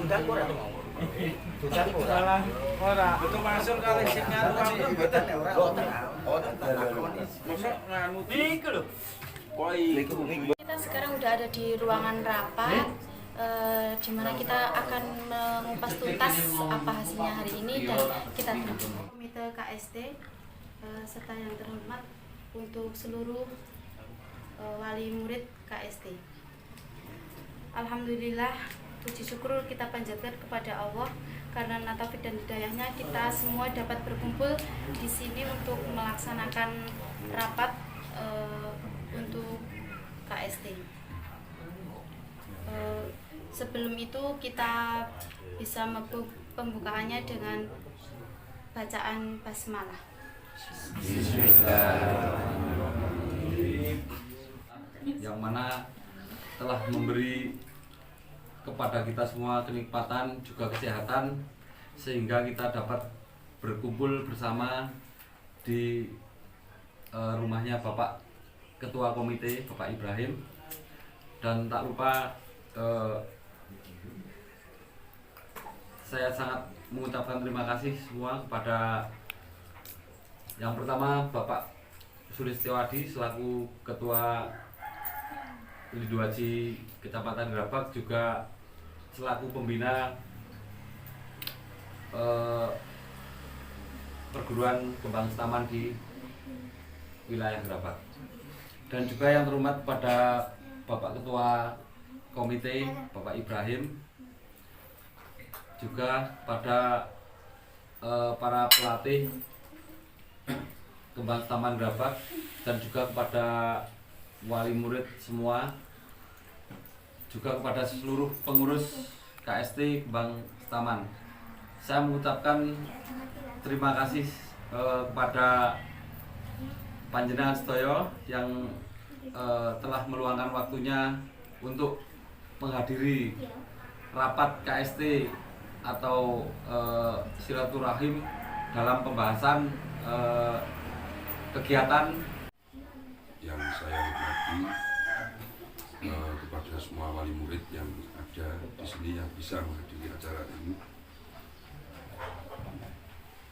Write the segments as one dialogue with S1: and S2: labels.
S1: Dudan ora to mau. Dudan ora.
S2: Ora.
S3: Betul masuk kali sing ngaru
S1: Mboten ora. Oh,
S3: Mosok nganu
S1: iki lho.
S3: koi.
S4: Kita sekarang udah ada di ruangan rapat, di mana kita akan mengupas tuntas apa hasilnya hari ini dan kita tunggu. Komite KST serta yang terhormat untuk seluruh wali murid KST. Alhamdulillah, puji syukur kita panjatkan kepada Allah karena taufik dan hidayahnya kita semua dapat berkumpul di sini untuk melaksanakan rapat untuk KST. Sebelum itu kita bisa pembukaannya dengan bacaan basmalah.
S5: Yang mana telah memberi kepada kita semua kenikmatan juga kesehatan sehingga kita dapat berkumpul bersama di rumahnya Bapak Ketua Komite Bapak Ibrahim, dan tak lupa saya sangat mengucapkan terima kasih semua kepada yang pertama Bapak Sulistiowadi selaku Ketua Liduaji Kecamatan Grabak, juga selaku pembina perguruan kembang setaman di wilayah Grabak, dan juga yang terhormat pada Bapak Ketua Komite Bapak Ibrahim, juga pada para pelatih kembang setaman Grabak, dan juga kepada wali murid semua, juga kepada seluruh pengurus KST Kembang Setaman. Saya mengucapkan terima kasih kepada panjenengan sedaya yang telah meluangkan waktunya untuk menghadiri rapat KST atau silaturahim dalam pembahasan kegiatan
S6: yang saya hormati kepada semua wali murid yang ada di sini yang bisa menghadiri acara ini.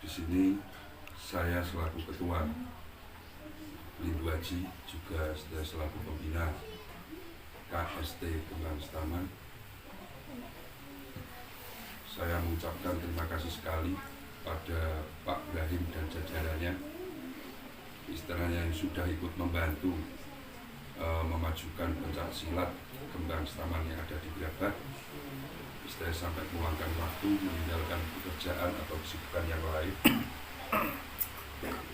S6: Di sini saya selaku ketua Liduaji, juga saya selaku pembina KST Kembang Setaman. Saya mengucapkan terima kasih sekali pada Pak Ibrahim dan jajarannya, istilahnya yang sudah ikut membantu memajukan pencak silat kembang setaman yang ada di Grabak. Istilahnya sampai meluangkan waktu meninggalkan pekerjaan atau kesibukan yang lain.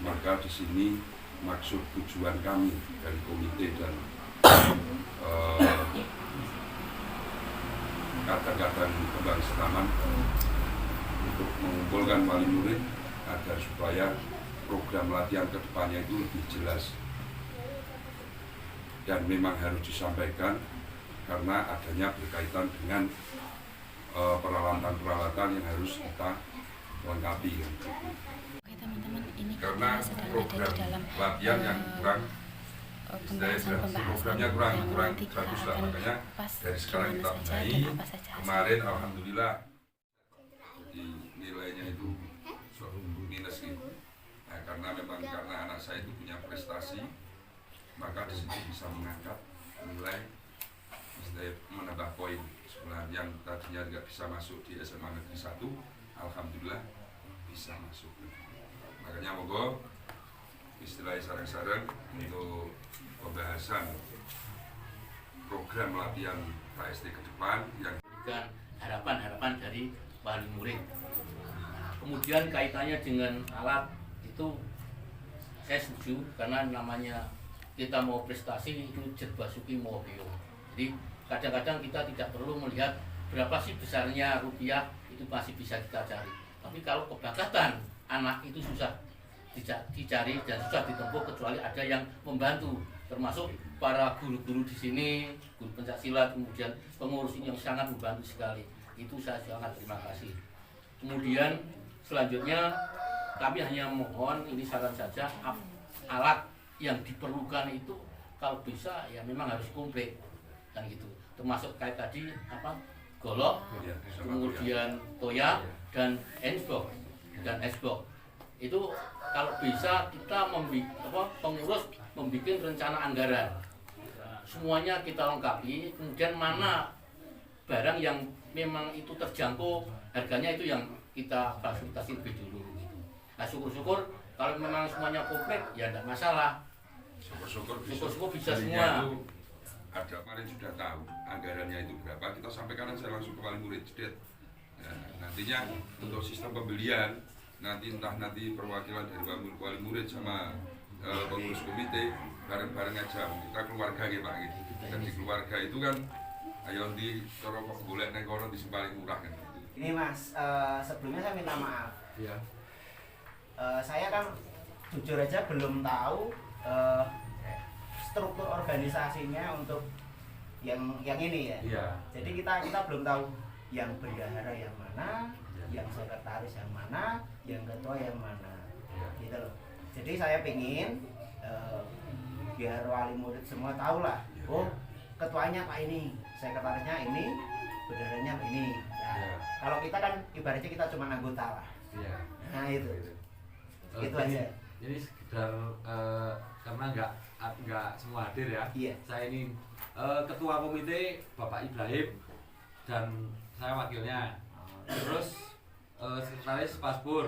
S6: Maka di sini maksud tujuan kami dari komite dan kadang-kadang kembang setaman untuk mengumpulkan wali murid agar supaya program latihan kedepannya itu lebih jelas, dan memang harus disampaikan karena adanya berkaitan dengan peralatan-peralatan yang harus kita lengkapi.
S4: Oke teman-teman, ini
S6: Karena
S4: kita sedang ada
S6: program
S4: di dalam
S6: latihan yang kurang,
S4: pembahasan
S6: programnya kurang
S4: nanti kita
S6: bagus lah,
S4: akan
S6: makanya
S4: kupas
S6: dari sekarang kita
S4: gimana saja
S6: benahi.
S4: dan apa saja hasil.
S6: Kemarin alhamdulillah jadi nilainya itu minus gitu. Nah, karena memang karena anak saya itu punya prestasi, maka di sini bisa mengangkat nilai, menambah poin sebenarnya yang tadinya nggak bisa masuk di SMA Negeri 1, alhamdulillah bisa masuk. Makanya monggo istilahnya sarang-sarang untuk pembahasan program latihan KST ke depan yang
S7: dan harapan-harapan dari wali murid. Kemudian kaitannya dengan alat itu saya setuju, karena namanya kita mau prestasi itu jerbasuki mohio. Jadi kadang-kadang kita tidak perlu melihat berapa sih besarnya rupiah, itu masih bisa kita cari. Tapi kalau kebakatan anak itu susah dicari dan susah ditempuh kecuali ada yang membantu, termasuk para guru-guru di sini, guru pencaksilat, kemudian pengurus ini yang sangat membantu sekali. Itu saya sangat terima kasih. Kemudian selanjutnya kami hanya mohon, ini saran saja, alat yang diperlukan itu kalau bisa ya memang harus komplit kan gitu. Termasuk kayak tadi golok,
S6: Ya, sama
S7: kemudian toya dan Xbox itu kalau bisa kita pengurus membuat rencana anggaran, semuanya kita lengkapi, kemudian mana barang yang memang itu terjangkau harganya itu yang kita fasilitasi lebih dulu. Nah syukur-syukur kalau memang semuanya komplit ya tidak masalah. Syukur-syukur bisa semua.
S6: Itu ada kemarin sudah tahu anggarannya itu berapa, kita sampaikan aja langsung ke wali murid. Nah, nantinya untuk sistem pembelian nanti entah nanti perwakilan dari wali murid sama pengurus komite bareng-bareng aja kita keluarga gitu Pak gitu. Dan di keluarga itu kan ayo di cara kok golek ning kono di paling murah kan.
S1: Ini Mas, sebelumnya saya minta maaf.
S5: Iya.
S1: Saya kan jujur aja belum tahu struktur organisasinya untuk yang ini ya.
S5: Iya.
S1: Jadi kita belum tahu yang bendahara yang mana, yang sekretaris yang mana, yang ketua yang mana, gitu loh. Jadi saya pingin biar wali murid semua tahu lah. Oh, ketuanya Pak ini, sekretarisnya ini, bendaharanya ini. Nah, kalau kita kan ibaratnya kita cuma anggota lah.
S5: Iya.
S1: Nah itu. Itu
S5: Jadi,
S1: aja.
S5: Ini sekedar karena nggak semua hadir ya.
S1: Iya.
S5: Saya ini ketua komite Bapak Ibrahim dan saya wakilnya. Terus sekretaris Pak Pur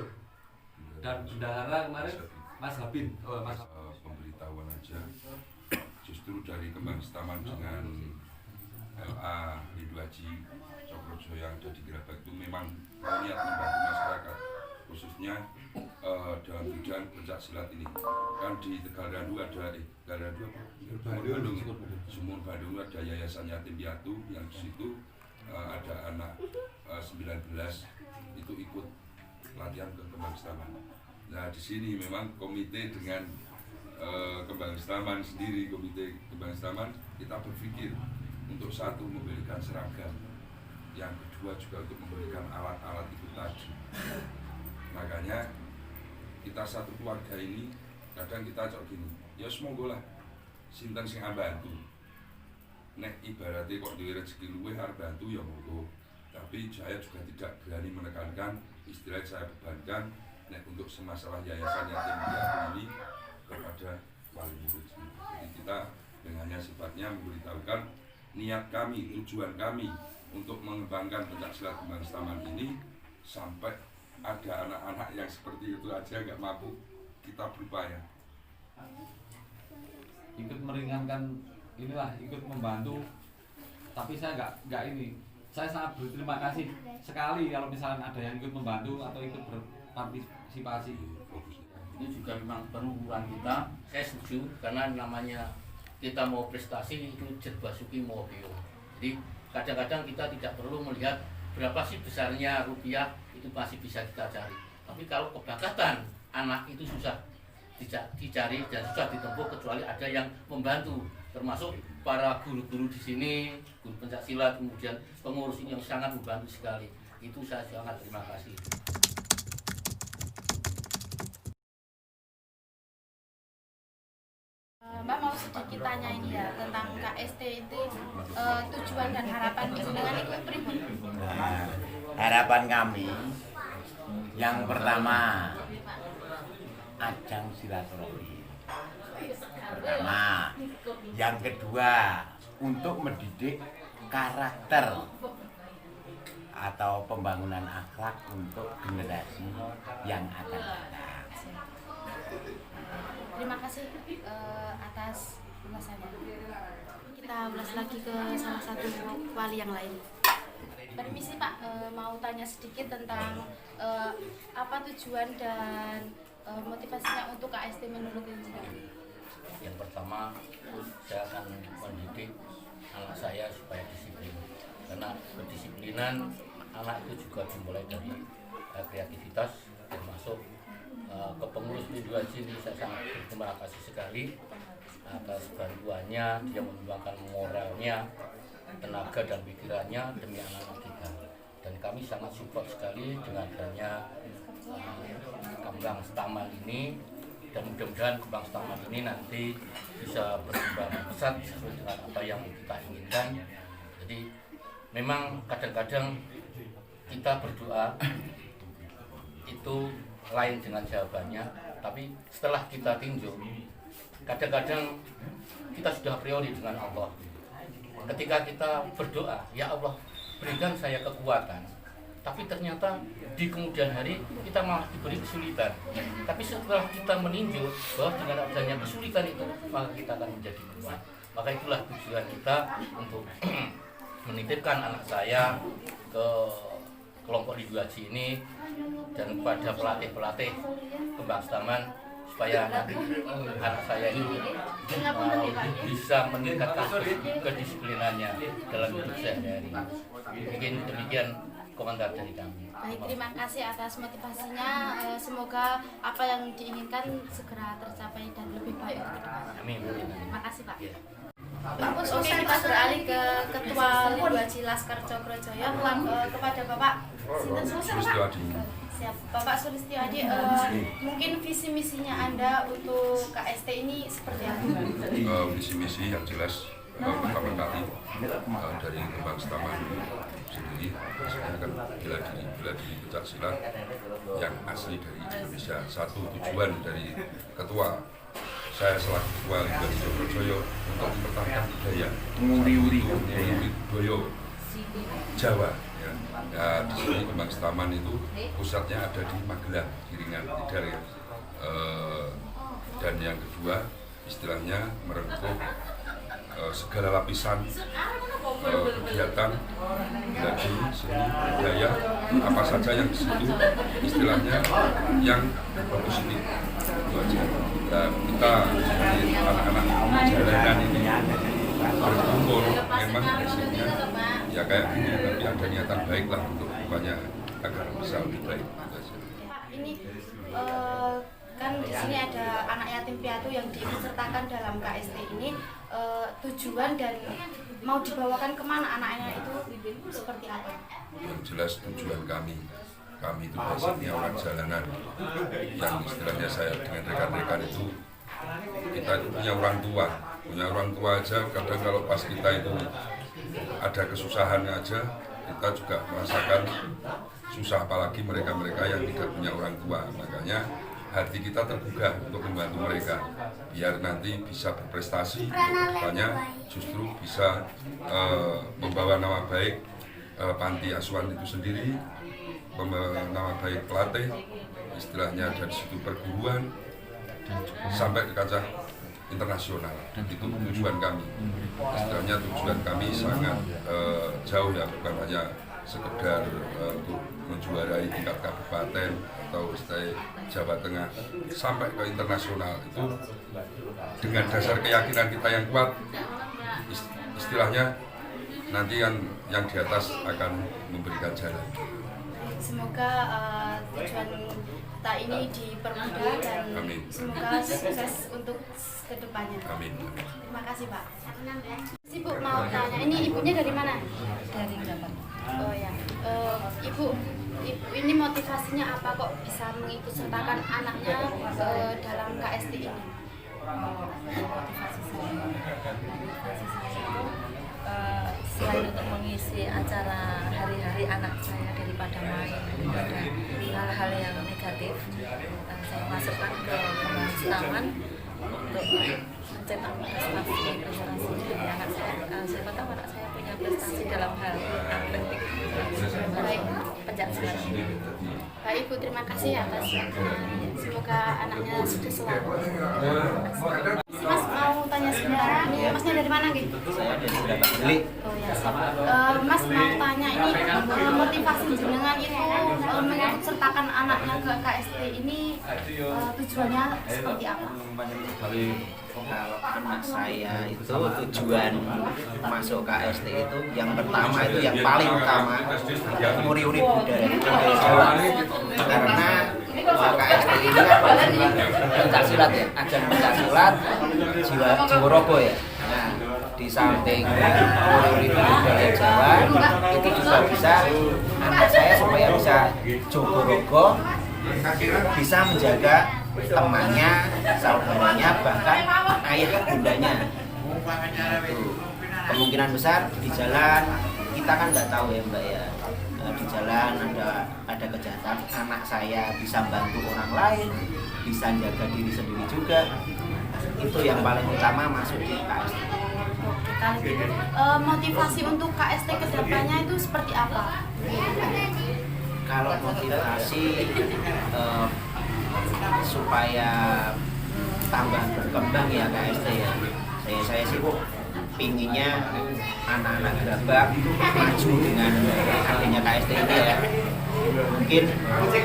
S5: dan bendahara kemarin Mas Habin. Mas
S6: Pemberitahuan aja. Justru dari Kembang Setaman dengan LA Hiduaji Cokrojo yang ada di Gerabak itu memang niat membantu masyarakat, khususnya dalam bidang pencak silat ini. Kan di Tegalradu ada Sumur Bandung ada Yayasan Yatim Piatu yang di situ ada anak 19 itu ikut latihan ke Kembang Setaman. Nah di sini memang komite dengan Kembang Setaman sendiri, komite Kembang Setaman kita berpikir untuk satu memberikan seragam, yang kedua juga untuk memberikan alat-alat itu tadi. Makanya kita satu keluarga ini kadang kita cok gini, ya semoga lah sinten sing bantu. Nek ibaratnya kok duwe rezeki luwih arep bantu ya monggo. Tapi saya juga tidak berani menekankan, istilah saya bebankan nek untuk semasalah yayasan yatim piatu ini kepada wali murid. Jadi kita dengannya sifatnya memberitahukan niat kami, tujuan kami untuk mengembangkan pencak silat Kembang Setaman ini sampai ada anak-anak yang seperti itu aja nggak mampu, kita berupaya
S5: ikut meringankan inilah, ikut membantu. Tapi saya nggak ini. Saya sangat berterima kasih sekali kalau misalnya ada yang ikut membantu atau ikut berpartisipasi.
S7: Ini juga memang penurunan kita. Saya setuju karena namanya kita mau prestasi itu jerbasuki mau bio. Jadi kadang-kadang kita tidak perlu melihat berapa sih besarnya rupiah, itu masih bisa kita cari. Tapi kalau kebakatan anak itu susah dicari dan susah ditempuh kecuali ada yang membantu, termasuk para guru-guru di sini, guru pencak silat, kemudian pengurus ini yang sangat membantu sekali. Itu saya sangat terima kasih.
S4: Mbak mau sedikit tanya ini ya tentang KST itu tujuan dan harapan dengan itu pribadi.
S2: Nah, harapan kami yang pertama ajang silaturahmi pertama, yang kedua untuk mendidik karakter atau pembangunan akhlak untuk generasi yang akan datang.
S4: Terima kasih atas ulasannya. Kita ulas lagi ke salah satu wali yang lain. Permisi Pak, mau tanya sedikit tentang apa tujuan dan motivasinya untuk KST menurut Insinyur.
S7: Yang pertama, saya akan mendidik anak saya supaya disiplin. Karena kedisiplinan anak itu juga dimulai dari kreativitas, termasuk ke pengurus P2J ini saya sangat berterima kasih sekali atas bantuannya. Dia menyumbangkan moralnya, tenaga dan pikirannya demi anak-anak kita. Dan kami sangat support sekali dengan adanya Kembang Setaman ini, dan mudah-mudahan Kembang Setaman ini nanti bisa berkembang pesat sesuai dengan apa yang kita inginkan. Jadi memang kadang-kadang kita berdoa itu lain dengan jawabannya, tapi setelah kita tinjau, kadang-kadang kita sudah priori dengan Allah. Ketika kita berdoa, ya Allah berikan saya kekuatan, tapi ternyata di kemudian hari kita malah diberi kesulitan. Tapi setelah kita meninjau bahwa dengan adanya kesulitan itu, maka kita akan menjadi kuat. Maka itulah tujuan kita untuk menitipkan anak saya ke kelompok Rindu Haji ini dan kepada pelatih-pelatih Kembang Setaman supaya nanti anak saya ini bisa meningkatkan kedisiplinannya dalam hidup sehari-hari. Mungkin demikian komentar dari kami.
S4: Baik, terima kasih atas motivasinya. Semoga apa yang diinginkan segera tercapai dan lebih baik untuk kedepannya.
S7: Amin.
S4: Terima kasih Pak. Oke, kita beralih ke Ketua Rindu Haji Laskar Cokrojoyo, kepada Bapak Sinten
S6: Sulistyo Adi.
S4: Siap, Bapak Sulistyo Adi, mungkin visi misinya Anda untuk KST ini seperti apa?
S6: Visi misi yang jelas pertama kali dari Kembang Setaman sendiri, saya akan bela diri pencak silat yang asli dari Indonesia. Satu tujuan dari ketua saya selaku ketua Rindu Haji Cokrojoyo untuk mempertahankan budaya budaya Jawa. Ya, di sini Kembang Setaman itu pusatnya ada di Magelang, Giringan, Tidar ya. Dan yang kedua istilahnya merengkuh segala lapisan kegiatan bela seni budaya apa saja yang di situ istilahnya yang positif itu aja. Nah, kita dari anak-anak jalanan ini berkumpul memang hasilnya ya kayak gini, tapi ada niatan baik lah untuk banyak agar bisa lebih baik.
S4: Pak, ini kan di sini ada anak yatim piatu yang diikutsertakan dalam KST ini, tujuan dan mau dibawakan kemana anaknya itu seperti apa?
S6: Yang jelas tujuan kami itu basicnya orang jalanan yang istilahnya saya dengan rekan-rekan itu kita itu punya orang tua aja kadang kalau pas kita itu ada kesusahan aja kita juga merasakan susah, apalagi mereka-mereka yang tidak punya orang tua. Makanya hati kita tergugah untuk membantu mereka biar nanti bisa berprestasi, banyak justru bisa membawa nama baik panti asuhan itu sendiri, nama baik pelatih, istilahnya dari situ perguruan sampai ke kancah internasional. Itu tujuan kami. Istilahnya tujuan kami sangat jauh ya, bukan hanya sekedar untuk menjuarai tingkat kabupaten atau Jawa Tengah sampai ke internasional. Itu dengan dasar keyakinan kita yang kuat, istilahnya nanti yang di atas akan memberikan jalan.
S4: Semoga tujuan kita ini dipermudah dan
S6: Amin.
S4: semoga sukses untuk kedepannya.
S6: Amin.
S4: Terima kasih Pak. Ibu mau tanya, ini ibunya dari mana?
S8: Dari Jakarta.
S4: Oh ya, ibu ini motivasinya apa kok bisa mengikutsertakan anaknya dalam KST ini?
S8: Motivasi saya itu selain untuk mengisi acara hari-hari anak saya daripada main daripada hal-hal yang negatif, saya masukkan ke Kembang Setaman untuk mencetak prestasi dari anak saya. Siapa tahu anak saya punya prestasi dalam hal atletik,
S4: Baik,
S8: pencaksilat.
S4: Baik Ibu, terima kasih atas semoga anaknya sukses selalu. Mas mau tanya sebenarnya, ini Masnya dari mana gitu?
S1: Saya dari Beli.
S4: Oh ya, Mas mau tanya ini motivasi jenengan itu mengikutsertakan anaknya ke KST ini tujuannya seperti apa?
S1: Kalau anak saya itu tujuan masuk KST itu yang pertama itu yang paling utama nguri-uri budaya Jawa, karena KST ini kan pencaksilat ya, ajar pencaksilat jiwa robo ya. Nah, di samping nguri-uri budaya Jawa itu juga bisa anak saya supaya bisa jogo-rogo, bisa menjaga temannya, saudaranya, bahkan ayah bundanya. Itu kemungkinan besar di jalan kita kita kan nggak tahu ya Mbak ya, di jalan ada kejahatan, anak saya bisa bantu orang lain, bisa jaga diri sendiri juga. Itu yang paling utama masuk di KST.
S4: Motivasi untuk KST kedepannya itu seperti apa?
S1: Kalau motivasi supaya tambah berkembang ya KST ya. Saya sih pinginnya anak-anak Gerabak maju dengan adanya KST ini ya. Mungkin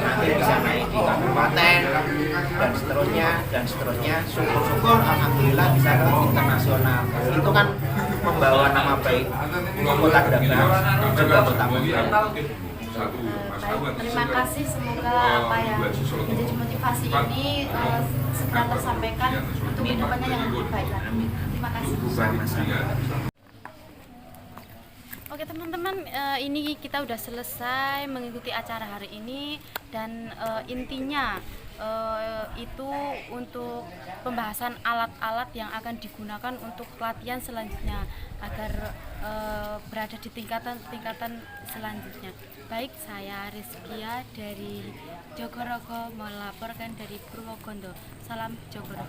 S1: nanti bisa naik di kabupaten dan seterusnya. Syukur-syukur alhamdulillah bisa ke internasional. Itu kan membawa nama baik kota Gerabak juga kota Mojokerto.
S4: Baik, terima kasih. Semoga apa yang menjadi motivasi ini segera tersampaikan untuk kedepannya yang lebih baik lagi. Terima kasih. Oke teman-teman, ini kita udah selesai mengikuti acara hari ini dan intinya itu untuk pembahasan alat-alat yang akan digunakan untuk pelatihan selanjutnya agar berada di tingkatan selanjutnya. Baik, saya Rizkia dari Jogorogo melaporkan dari Purwokerto. Salam Jogorogo.